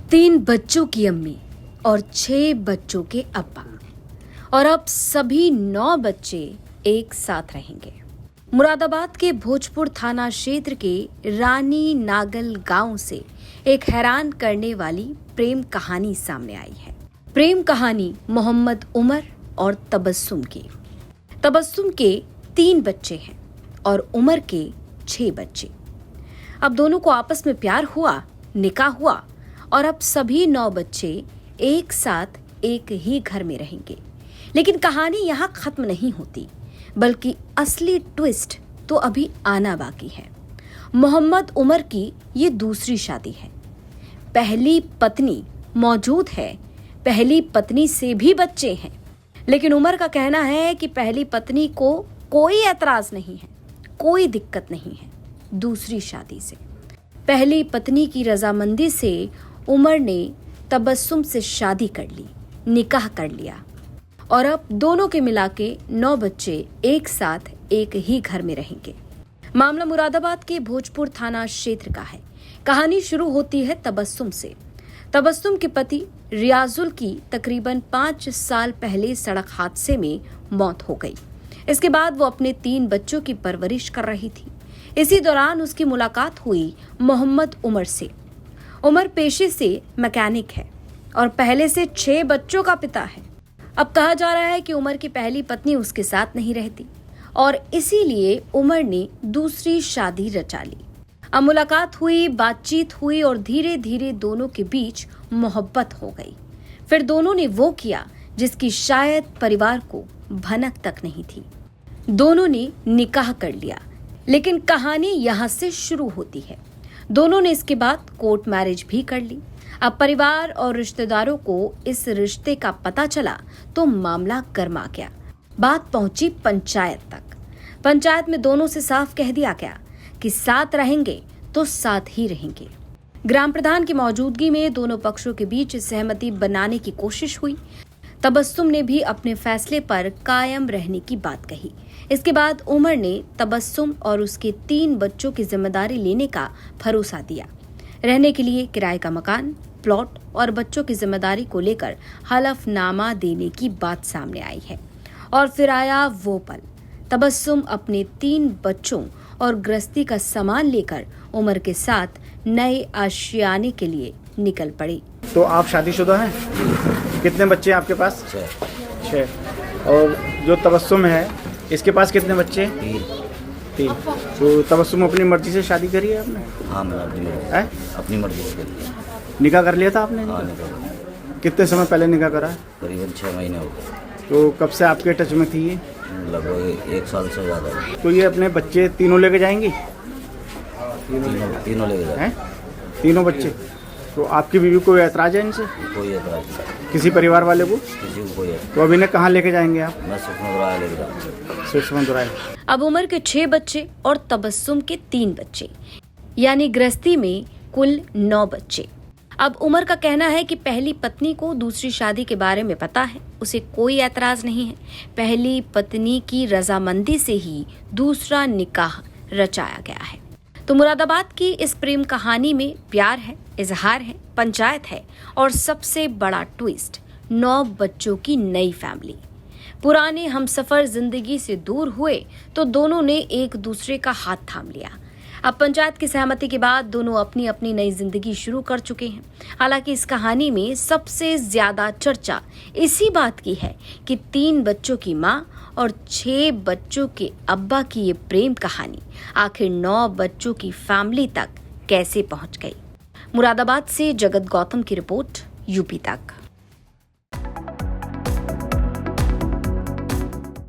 3 बच्चों की अम्मी और 6 बच्चों के अब्बा और अब सभी 9 बच्चे एक साथ रहेंगे। मुरादाबाद के भोजपुर थाना क्षेत्र के रानी नागल गांव से एक हैरान करने वाली प्रेम कहानी सामने आई है। प्रेम कहानी मोहम्मद उमर और तबस्सुम की। तबस्सुम के 3 बच्चे हैं और उमर के 6 बच्चे। अब दोनों को आपस में प्यार हुआ, निकाह हुआ और अब सभी 9 बच्चे एक साथ एक ही घर में रहेंगे। लेकिन कहानी यहाँ खत्म नहीं होती, बल्कि असली ट्विस्ट तो अभी आना बाकी है। मोहम्मद उमर की ये दूसरी शादी है। पहली पत्नी मौजूद है, पहली पत्नी से भी बच्चे हैं, लेकिन उमर का कहना है कि पहली पत्नी को कोई ऐतराज नहीं है, कोई दिक्कत नहीं है दूसरी शादी से। पहली पत्नी की रजामंदी से उमर ने तबस्सुम से शादी कर ली, निकाह कर लिया और अब दोनों के मिला के 9 बच्चे एक साथ एक ही घर में रहेंगे। मामला मुरादाबाद के भोजपुर थाना क्षेत्र का है। कहानी शुरू होती है तबस्सुम से। तबस्सुम के पति रियाजुल की तकरीबन 5 साल पहले सड़क हादसे में मौत हो गई। इसके बाद वो अपने 3 बच्चों की परवरिश कर रही थी। इसी दौरान उसकी मुलाकात हुई मोहम्मद उमर से। उमर पेशे से मैकेनिक है और पहले से 6 बच्चों का पिता है। अब कहा जा रहा है कि उमर की पहली पत्नी उसके साथ नहीं रहती और इसीलिए उमर ने दूसरी शादी रचा ली। अब मुलाकात हुई, बातचीत हुई और धीरे धीरे दोनों के बीच मोहब्बत हो गई। फिर दोनों ने वो किया जिसकी शायद परिवार को भनक तक नहीं थी। दोनों ने निकाह कर लिया। लेकिन कहानी यहाँ से शुरू होती है। दोनों ने इसके बाद कोर्ट मैरिज भी कर ली। अब परिवार और रिश्तेदारों को इस रिश्ते का पता चला तो मामला गर्मा गया। बात पहुंची पंचायत तक। पंचायत में दोनों से साफ कह दिया गया कि साथ रहेंगे तो साथ ही रहेंगे। ग्राम प्रधान की मौजूदगी में दोनों पक्षों के बीच सहमति बनाने की कोशिश हुई। तबस्सुम ने भी अपने फैसले पर कायम रहने की बात कही। इसके बाद उमर ने तबस्सुम और उसके 3 बच्चों की जिम्मेदारी लेने का भरोसा दिया। रहने के लिए किराए का मकान, प्लॉट और बच्चों की जिम्मेदारी को लेकर हलफनामा देने की बात सामने आई है। और फिर आया वो पल। तबस्सुम अपने 3 बच्चों और गृहस्थी का सामान लेकर उमर के साथ नए आशियाने के लिए निकल पड़ी। तो आप शादीशुदा हैं? कितने बच्चे हैं आपके पास? 6। और जो तबस्सुम है इसके पास कितने बच्चे हैं? 3। तो तबस्सुम अपनी मर्जी से शादी करी है आपने? हाँ, मैं अपनी मर्जी से करी है। निकाह कर लिया था आपने? हाँ, निकाह। कितने समय पहले निकाह करा? करीबन 6 महीने हो गए। तो कब से आपके टच में थी ये? लगभग 1 साल से ज़्यादा। तो ये अपने बच्चे तीनों लेके जाएंगी? तीनों लेके जाए। तीनों बच्चे? तो आपकी बीवी कोई ऐतराज है इनसे? कोई ऐतराज नहीं। किसी परिवार वाले को? किसी को कोई ऐतराज। तो अब इन्हें कहाँ लेके जाएंगे आप? मैं सुखमंदुराया लेके जाऊँगा। सुखमंदुराया। अब उमर के 6 बच्चे और तबस्सुम के 3 बच्चे, यानी गृहस्थी में कुल 9 बच्चे। अब उमर का कहना है कि पहली पत्नी को दूसरी शादी के बारे में पता है, उसे कोई ऐतराज नहीं है। पहली पत्नी की रजामंदी से ही दूसरा निकाह रचाया गया है। तो मुरादाबाद की इस प्रेम कहानी में प्यार है, इजहार है, पंचायत है और सबसे बड़ा ट्विस्ट 9 बच्चों की नई फैमिली। पुराने हमसफर जिंदगी से दूर हुए तो दोनों ने एक दूसरे का हाथ थाम लिया। अब पंचायत की सहमति के बाद दोनों अपनी अपनी नई जिंदगी शुरू कर चुके हैं। हालांकि इस कहानी में सबसे ज्यादा चर्चा इसी बात की है कि 3 बच्चों की मां और 6 बच्चों के अब्बा की ये प्रेम कहानी आखिर 9 बच्चों की फैमिली तक कैसे पहुंच गई। मुरादाबाद से जगत गौतम की रिपोर्ट, यूपी तक।